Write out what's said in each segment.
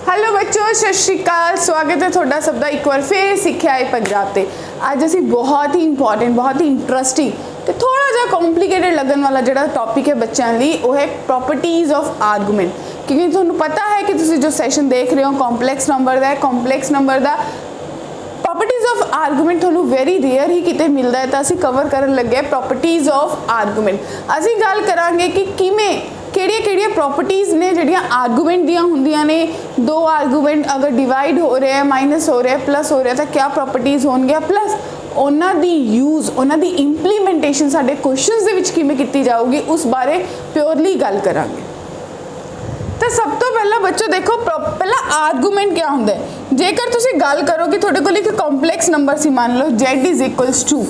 Hello बच्चों, सत श्री अकाल। स्वागत है थोड़ा सबका एक बार फिर सिक्ख्या है पंजाब ते। अज असी बहुत ही इंपॉर्टेंट, बहुत ही इंटरस्टिंग तो थोड़ा जा कॉम्प्लीकेटेड लगन वाला जो टॉपिक है बच्चों लिए वो है प्रॉपर्टीज़ ऑफ आर्गूमेंट। क्योंकि तुहानू पता है कि तुसी जो सैशन देख रहे हो कॉम्पलैक्स नंबर का, कॉम्पलैक्स नंबर का प्रॉपर्टीज़ ऑफ आर्गूमेंट थोनू वेरी रेयर ही किते मिलता है। तो असी कवर करन लगे प्रॉपर्टीज़ ऑफ आर्गूमेंट। असी गल करांगे कि किवें किहड़ियां प्रॉपर्टीज़ ने जिहड़ियां आर्गूमेंट दियां हुंदियां ने। दो आर्गूमेंट अगर डिवाइड हो रहे हैं, माइनस हो रहे हैं, प्लस हो रहे हैं तो क्या प्रॉपर्टीज़ होणगियां, प्लस उन्हां दी यूज़, उन्हां दी इंप्लीमेंटेशन साडे क्वेश्चनस दे विच किवें कीती जाऊगी उस बारे प्योरली गल करांगे। तो सब तो पहला बच्चों देखो पहला आर्गूमेंट क्या होंदा है। जेकर तुसी गल करो कि तुहाडे कोल एक कॉम्पलैक्स नंबर सी, मान लो z is equals to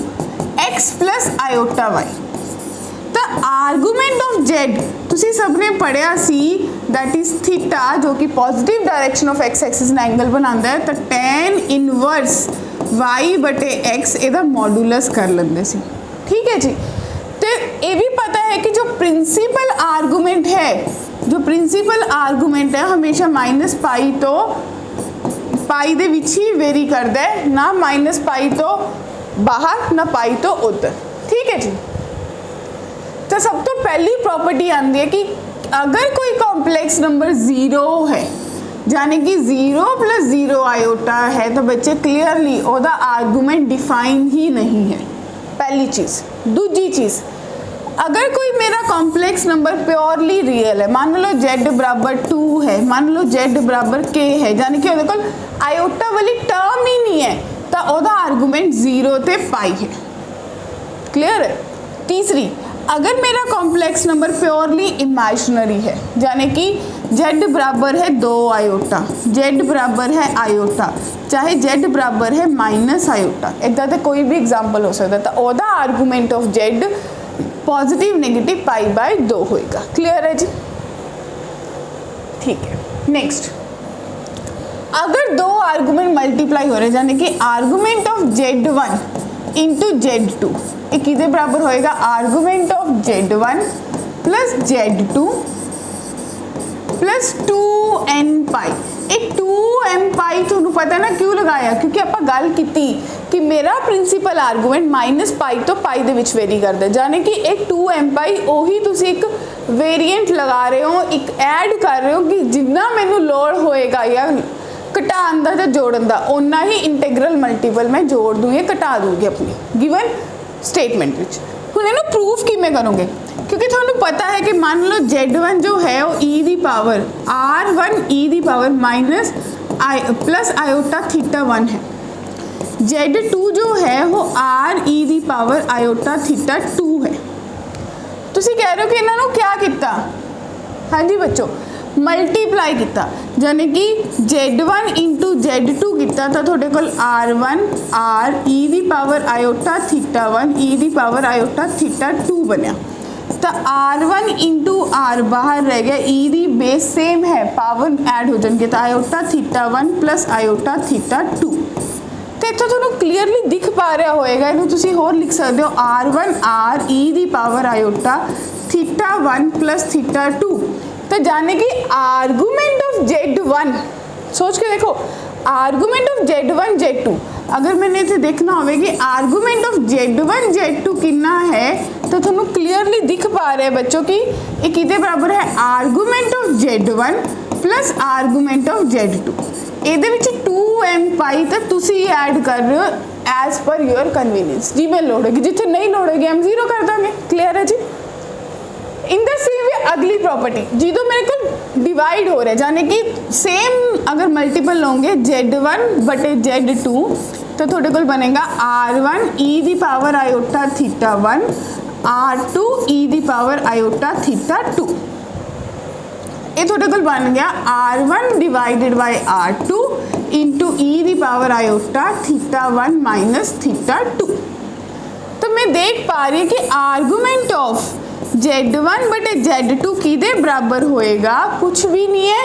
x plus iota y। तो आर्गूमेंट ऑफ z तुसी सबने पढ़िया सी, दैट इज थीटा, जो कि positive direction of x axis ने एंगल बनाता है। तो tan इनवर्स y बटे x इहदा मॉडुलस कर लेंदे सी। ठीक है जी। तो ये भी पता है कि जो प्रिंसिपल आर्गूमेंट है, जो प्रिंसिपल आर्गूमेंट है हमेशा माइनस पाई तो पाई दे विच ही वेरी करता है, ना माइनस पाई तो बाहर ना पाई तो उधर। ठीक है जी। तो सब तो पहली प्रॉपर्टी आती है कि अगर कोई कॉम्प्लेक्स नंबर ज़ीरो है, यानी कि ज़ीरो प्लस ज़ीरो आयोटा है, तो बच्चे क्लियरली ओदा आर्गूमेंट डिफाइन ही नहीं है। पहली चीज़। दूजी चीज़, अगर कोई मेरा कॉम्प्लेक्स नंबर प्योरली रियल है, मान लो z बराबर 2 है, मान लो z बराबर k है, यानी कि उहदे कोल आयोटा वाली टर्म ही नहीं है, तो ओदा आर्गूमेंट ज़ीरो ते पाई है। क्लियर है। तीसरी, अगर मेरा कॉम्प्लेक्स नंबर प्योरली इमेजिनरी है, यानी कि z बराबर है 2 आयोटा, z बराबर है आयोटा, चाहे z बराबर है माइनस आयोटा, इदा तो कोई भी एग्जाम्पल हो सकता है, तो ओदा argument of z positive negative pi by 2 होएगा। क्लियर है जी। ठीक है। नेक्स्ट, अगर दो आर्गूमेंट मल्टीप्लाई हो रहे हैं, यानी कि argument of z1 into z2, एक किधे बराबर होएगा, argument of z1 plus z2 plus 2n पाई। एक 2m पाई तुहानू पता है ना क्यों लगाया, क्योंकि आपां गल कीती कि मेरा प्रिंसिपल आर्गूमेंट माइनस पाई तो पाई दे विच वेरी करदा है, यानी कि एक 2m पाई ओही तुसी एक वेरिएंट लगा रहे हो, एक ऐड कर रहे हो कि जिन्ना मैनू लोड़ होएगा या घटाण दा या जोड़न दा, उन्ना ही इंटीग्रल मल्टीपल मैं जोड़ दूँ या घटा दूँगी अपनी गिवन स्टेटमेंट विच। हुण इहनूं प्रूफ किवें करोगे, क्योंकि तुहानू पता है कि मान लो z1 जो है वो e the power r1 e the power minus I plus iota theta 1 है, z2 जो है वो r e दी पावर आयोटा थीटा 2 है। तुसी कह रहे हो कि इन्होंने क्या किया। हाँ जी बच्चों, मल्टीप्लाई किया, यानी कि z1 इंटू z2 किया, तो थोड़े को r1 r e दी पावर आयोटा थीटा 1 e दी पावर आयोटा थीटा 2 बनया। तो r1 इंटू r बाहर रह गया, e दी बेस सेम है, पावर ऐड हो जाएंगे, तो iota theta 1 plus iota theta 2। तो इतना थोड़ा क्लीयरली दिख पा रहा होएगा, इन्हों तुसी होर लिख सकते हो r1 r e दी power iota theta 1 plus theta 2। तो जाने कि आर्गूमेंट ऑफ z1, सोच के देखो, आर्गूमेंट ऑफ z1 z2, अगर मैंने इसे देखना होगा कि आर्गूमेंट ऑफ z1 z2 कितना है, तो थोड़ा क्लियरली दिख पा रहा है बच्चों कि ये कितने बराबर है, argument of z1 plus argument of z2। ਇਹਦੇ ਵਿੱਚ 2m पाई तो तुसी ऐड कर रहे हो एज पर योर कन्वीनियंस, जिमें लोड़ होगी, जिथे नहीं लोड़ होगी हम जीरो कर देंगे। क्लियर है जी। इन द सेम वे अगली प्रॉपर्टी, जो मेरे को डिवाइड हो रहा है, यानी कि सेम अगर मल्टीपल होंगे z1 बटे z2, तो थोड़े को बनेगा r1 e दी power iota theta 1 r2 e दी पावर आयोटा थीटा 2। ये थोड़े को बन गया r1 divided by r2 into e the power iota theta 1 minus theta 2। तो मैं देख पा रही कि आर्गूमेंट ऑफ z1 बटे z2 किदे बराबर होएगा, कुछ भी नहीं है,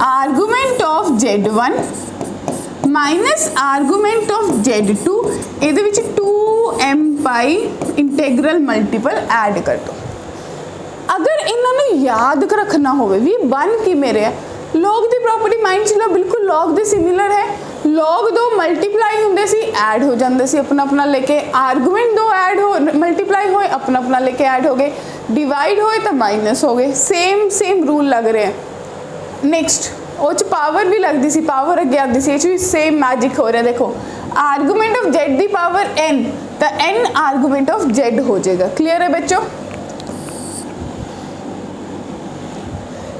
argument of z1 minus argument of z2, ਇਹਦੇ ਵਿੱਚ 2m पाई इंटेग्रल मल्टीपल ऐड कर दो। अगर इन्होंने याद रखना हो भी बन कि मेरे log ਦੀ ਪ੍ਰੋਪਰਟੀ ਮਾਈਂਡ ਚ ਲਓ, ਬਿਲਕੁਲ log ਦੇ ਸਿਮਿਲਰ ਹੈ। log ਦੋ ਮਲਟੀਪਲਾਈ ਹੁੰਦੇ ਸੀ, ਐਡ ਹੋ ਜਾਂਦੇ ਸੀ अपना अपना लेके, आर्गूमेंट दो ऐड हो मल्टीप्लाई होए अपना अपना लेके ऐड हो गए, डिवाइड होए तो माइनस हो गए, सेम रूल लग रहे हैं। नेक्स्ट वो पावर भी लगती सी, पावर अगे आती सी, भी सेम मैजिक हो रहा है। देखो argument of Z the power n, तो n आर्गूमेंट ऑफ जेड हो जाएगा। क्लियर है बच्चों?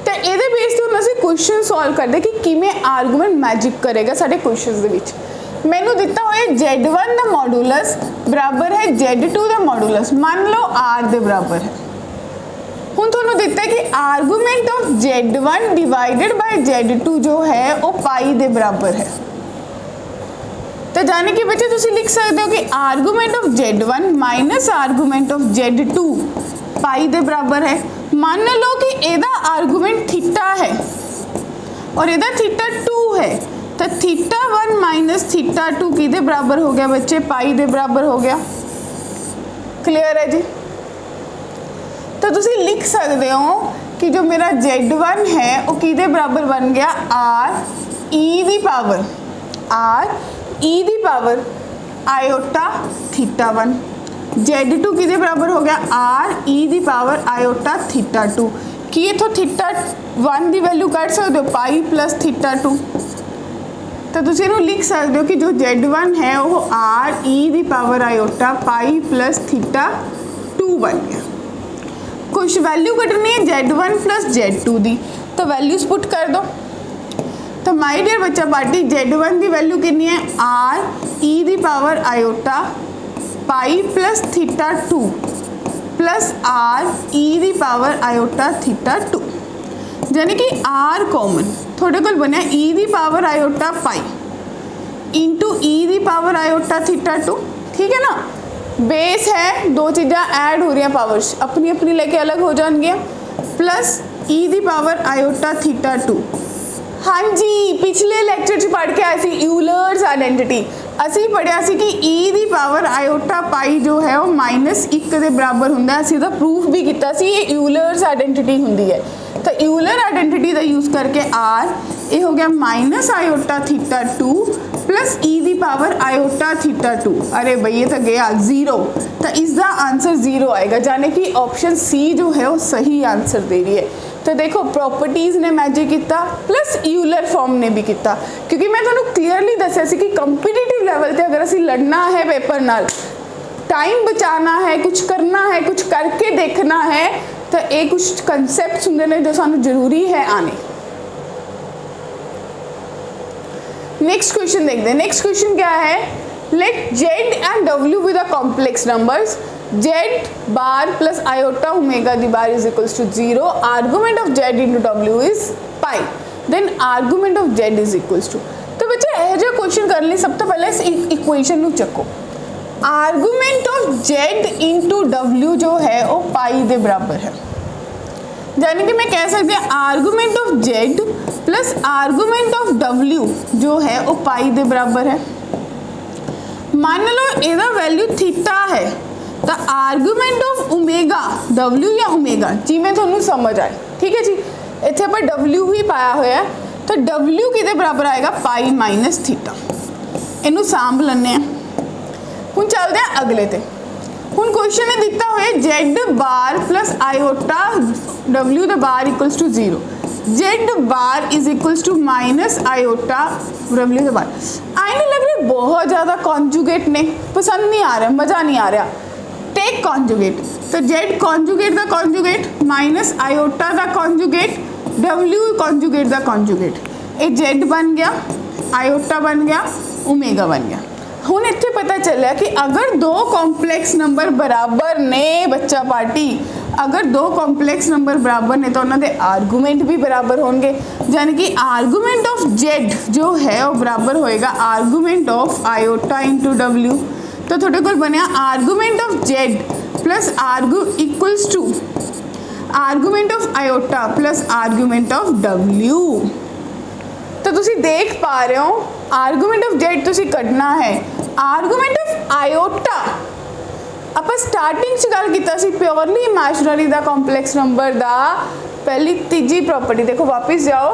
तो ये बेस तो हम असं क्वेश्चन सॉल्व करते कि किमें आर्गूमेंट मैजिक करेगा साढ़े क्वेश्चन के। मैनू दिता हुआ Z1 का मॉडुलस बराबर है Z2 का मॉडुलस, मान लो R के बराबर है। हुण तुहानूं दिता है कि argument of Z1 divided by Z2 जो है वो पाई के बराबर है। तो जाने कि बच्चे तुसीं लिख सकते हो कि argument of Z1 minus argument of Z2 पाई के बराबर है। मान लो कि ਇਹਦਾ आर्गूमेंट थीटा है और ਇਹਦਾ थीटा 2 है, तो थीटा 1 माइनस थीटा 2 किहदे बराबर हो गया बच्चे? पाई के बराबर हो गया। क्लियर है जी? तो तुसी लिख सकते हो कि जो मेरा Z1 है वो किहदे बराबर बन गया? आर ई दी पावर आयोटा थीटा 1। Z2 किहदे बराबर हो गया? आर ई दी पावर आयोटा थीटा 2। कि इथों थीटा 1 की वैल्यू कट सकते हो, पाई प्लस थीटा 2। तो तुसीं इहनूं लिख सकते हो कि जो Z1 है वो आर ई दी power iota pi plus theta 2 बन गया। कुछ वैल्यू कटनी है Z1 प्लस Z2 दी, तो वैल्यूज पुट कर दो। तो माय डियर बच्चा पार्टी Z1 की वैल्यू कितनी है? आर ई दी power iota pi plus theta 2 plus R E दी पावर आयोटा थीटा 2, यानी कि आर कॉमन थोड़े को बनया ई दी power iota pi into E दी पावर आयोटा थीटा 2। ठीक है ना? बेस है, दो चीज़ा ऐड हो रही हैं, पावर्स अपनी अपनी लेके अलग हो जाएंगे, प्लस ई दी पावर आयोटा थीटा 2। हाँ जी, पिछले लैक्चर च पढ़ के आए सी यूलर्स आइडेंटिटी। असी पढ़िया सी कि ई दी पावर आयोटा पाई जो है वो -1 के बराबर होंगे। असी तो प्रूफ भी किया सी ये यूलर्स आइडेंटिटी होंगी है। तो यूलर आइडेंटिटी का यूज़ करके आर ये हो गया माइनस आयोटा थीटा 2 प्लस ई दी पावर आयोटा थीटा 2। अरे भाई ये तो गया 0, तो इसका आंसर 0 आएगा, यानी कि ऑप्शन सी जो है वो सही आंसर दे रही है। तो देखो प्रॉपर्टीज़ ने मैजिक किया प्लस यूलर फॉर्म ने भी किया, क्योंकि मैं तुहानूं क्लीयरली दस्सिया सी कि कंपीटीटिव लैवल पर अगर असीं लड़ना है पेपर नाल, टाइम बचाना है, कुछ करना है, कुछ करके देखना है, तो ये कुछ कंसैप्ट्स होंगे ने जो सानूं जरूरी है आने। नेक्स्ट क्वेश्चन देखते हैं। नेक्स्ट क्वेश्चन क्या है? लेट जेड एंड डब्ल्यू with the complex numbers z bar plus iota omega दी bar is equals to 0। Argument of Z into डब्ल्यू is pi, then argument of z is equals to. तो बच्चे यह जो question करने सब तो पहले इस इक्वेशन को चको। Argument of Z into W जो है वो पाई के बराबर है, यानी कि मैं कह सकती हूँ argument of Z plus argument of W जो है वो पाई के बराबर है। मान लो ਇਹਦਾ वैल्यू थीटा है, तो आर्गूमेंट ऑफ ओमेगा डब्ल्यू या ओमेगा जिमें थोनू समझ आए। ठीक है जी, इतने आप डब्ल्यू ही पाया हुआ है, तो डब्ल्यू किहदे बराबर आएगा? Pi minus theta. इनू सांभ लैने हुण चलते हैं अगले ते। हुण क्वेश्चन ने दिता हुआ Z bar plus iota W the bar equals to 0, Z bar is equals to minus iota W the bar. आई नहीं लग रही बहुत ज़्यादा कॉन्जुगेट ने, पसंद नहीं आ रहा, मज़ा नहीं आ रहा। टेक कॉन्जुगेट, तो जेड कॉन्जुगेट का कॉन्जुगेट माइनस आयोटा का कॉन्जुगेट डब्ल्यू कॉन्जुगेट का कॉन्जुगेट, ये जेड बन गया, आयोटा बन गया, ओमेगा बन गया। हुण इत्थे पता चलिया कि अगर दो कॉम्प्लैक्स नंबर बराबर ने बच्चा पार्टी, अगर दो कॉम्प्लैक्स नंबर बराबर ने तो उन्होंने आर्गूमेंट भी बराबर होंगे, यानी कि आर्गूमेंट ऑफ जेड जो है वो बराबर होएगा argument of iota into W. तो थोड़े को बनया argument of Z plus equals to argument of iota plus argument of W. तो तुसी देख पा रहे हो आर्गूमेंट ऑफ जेड तुसी कढ़ना है, आर्गूमेंट ऑफ आयोटा आप स्टार्टिंग च गल कीता सी प्योरली इमेजिनरी दा कॉम्प्लैक्स नंबर दा पहली तीजी प्रॉपर्टी। देखो वापस जाओ,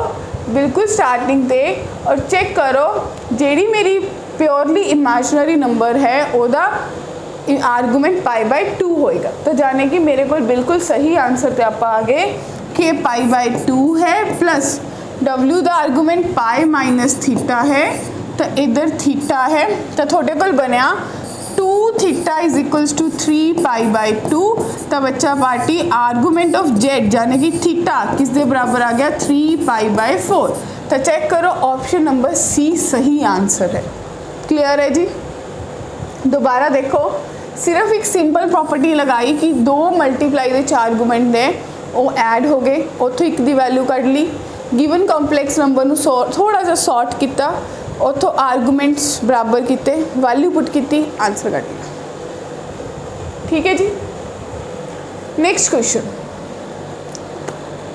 बिल्कुल स्टार्टिंग ते और चेक करो जेड़ी मेरी प्योरली इमेजिनरी नंबर है ओदा आर्गूमेंट पाई बाय 2 होएगा। तो जाने कि मेरे को बिल्कुल सही आंसर ते आप आ गए कि पाई बाय 2 है प्लस W दा आर्गूमेंट पाई माइनस थीटा है तो इधर थीटा है तो थोड़े को बनया 2 theta is equals to 3 pi by 2। तो बच्चा पार्टी आर्गूमेंट ऑफ जेड यानी कि थीटा किस दे बराबर आ गया 3 पाई बाय 4। तो चेक करो ऑप्शन नंबर सी सही आंसर है। क्लियर है जी। दोबारा देखो सिर्फ एक सिंपल प्रॉपर्टी लगाई कि 2 मल्टीप्लाई दे 4 आर्गूमेंट ने वो ऐड हो गए उतों एक दी वैल्यू कढ़ ली गिवन कॉम्पलैक्स नंबर नू थोड़ा सा सॉर्ट किया उतों आर्गूमेंट्स बराबर किए वैल्यू पुट की आंसर कढ़ लिया। ठीक है जी। Next question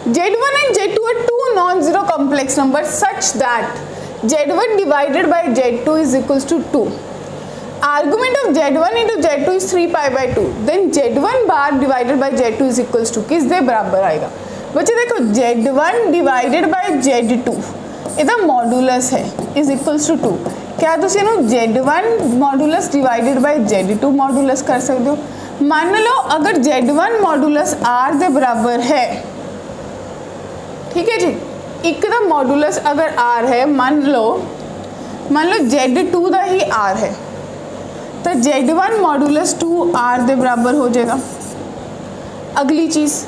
Z1 and Z2 are two non-zero complex numbers such that Z1 divided by Z2 is equals to 2. Argument of Z1 into Z2 is 3 pi by 2. Then Z1 bar divided by Z2 is equals to किस दे बराबर आएगा। बच्चे देखो Z1 divided by Z2 ਇਹਦਾ modulus है is equals to 2। क्या तुम इनू Z1 modulus divided by Z2 modulus कर सकते हो। मान लो अगर Z1 मॉडुलस R दे बराबर है, ठीक है जी, एक का मॉडुलस अगर R है मान लो Z2 दा ही R है तो Z1 मॉडुलस 2 R दे बराबर हो जाएगा। अगली चीज़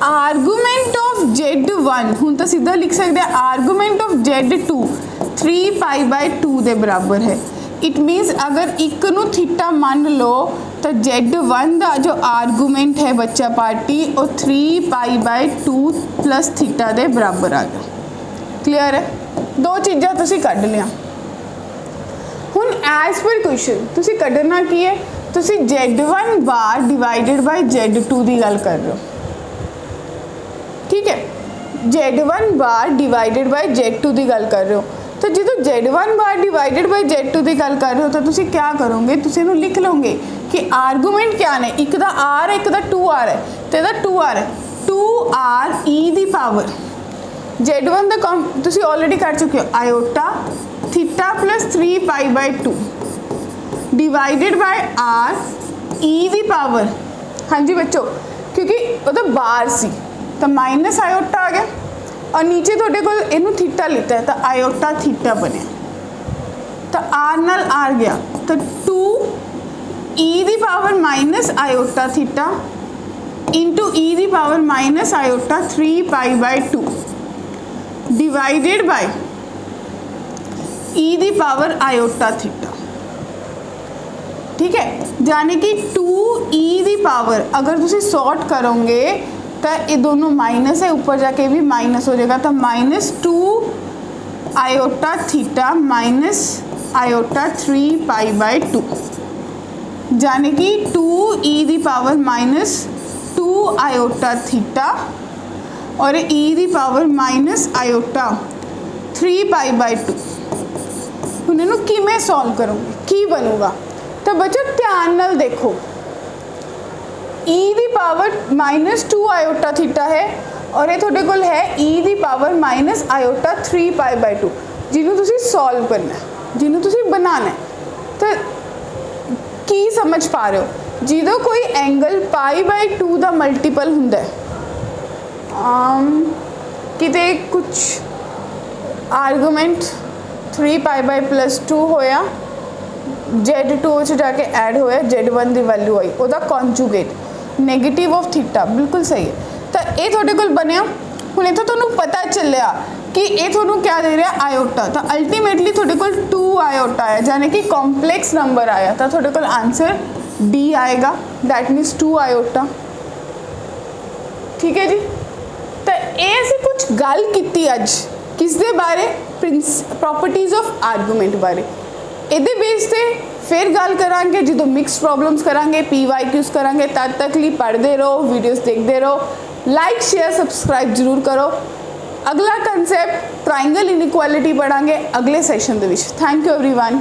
आर्गूमेंट ऑफ Z1 हूँ तो सीधा लिख सकते हैं argument of Z2 3 pi by 2 दे बराबर है। इट मीन्स अगर एक नू थीटा मान लो तो Z1 का जो आर्गूमेंट है बच्चा पार्टी वो 3 पाई बाय 2 प्लस थीटा दे बराबर आ गया। क्लियर है। 2 चीज़ां तुसी कढ़ लिया। हुण एज पर क्वेश्चन तुसी कढ़ना की है तुसी Z1 bar divided by Z2 की गल कर रहे हो। ठीक है Z1 bar divided by Z2 की गल कर रहे हो तो जो Z1 bar divided by Z2 की गल कर रहे हो तो तुसी क्या करोगे तुसी इन्हू लिख लोगे कि आर्गूमेंट क्या ने एक दा R है एक दा 2R है तो इहदा 2R है 2R e the power Z1 दा तुसी ऑलरेडी कर चुके हो iota theta plus 3 pi by 2 divided by R e the power. हाँ जी बच्चों क्योंकि वो तो बार सी तो माइनस आयोटा आ गया और नीचे थोड़े को इनू थीटा लेता है तो आयोटा थीटा बने तो R नाल R गया तो 2 e the power minus iota theta into e the power minus iota 3 pi by 2 divided by e the power iota theta. ठीक है यानी कि 2e दी पावर अगर तुसी सॉर्ट करोगे तो ये दोनों माइनस है ऊपर जाके भी माइनस हो जाएगा तो minus 2 iota theta minus iota 3 pi by 2 यानी कि 2e the power minus 2 iota theta और e the power minus iota 3 pi by 2। उन्हें कि मैं सॉल्व करूँगी की बनूगा तो बच्चों ध्यान नाल देखो e the power minus 2 iota theta है और ये थोड़े कोल है e the power minus iota 3 pi by 2 जिन्हों तुसी सॉल्व करना है जिन्हों तुसी बनाना है तो की समझ पा रहे हो जिदों कोई एंगल पाई बाय 2 का मल्टीपल हुंदा है किते कुछ आर्गूमेंट 3 पाई बाय प्लस 2 होया Z2 जाके ऐड होया Z1 की वैल्यू आई वह कॉन्जुगेट नेगेटिव ऑफ थीटा बिल्कुल सही है तो ये थोड़े कोल बनया हुण इत्थों तुहानूं पता चलिया कि ये थोनू क्या दे रहा आयोटा तो अल्टीमेटली थोड़े कोल 2 आयोटा है यानी कि कॉम्पलैक्स नंबर आया तो थोड़े कोल आंसर डी आएगा दैट मीन्स 2 आयोटा। ठीक है जी। तो ये असीं कुछ गल कीती अज किस दे बारे प्रॉपर्टीज ऑफ आर्गूमेंट बारे इहदे बेस ते फिर गल करांगे जो मिक्स प्रॉब्लम्स करांगे PYQs करांगे तद तक लिए पढ़ते रहो वीडियोस देखते रहो लाइक शेयर सब्सक्राइब जरूर करो। अगला कंसैप्ट ट्राइंगल इनइक्वालिटी पढ़ांगे अगले session they which. Thank you everyone.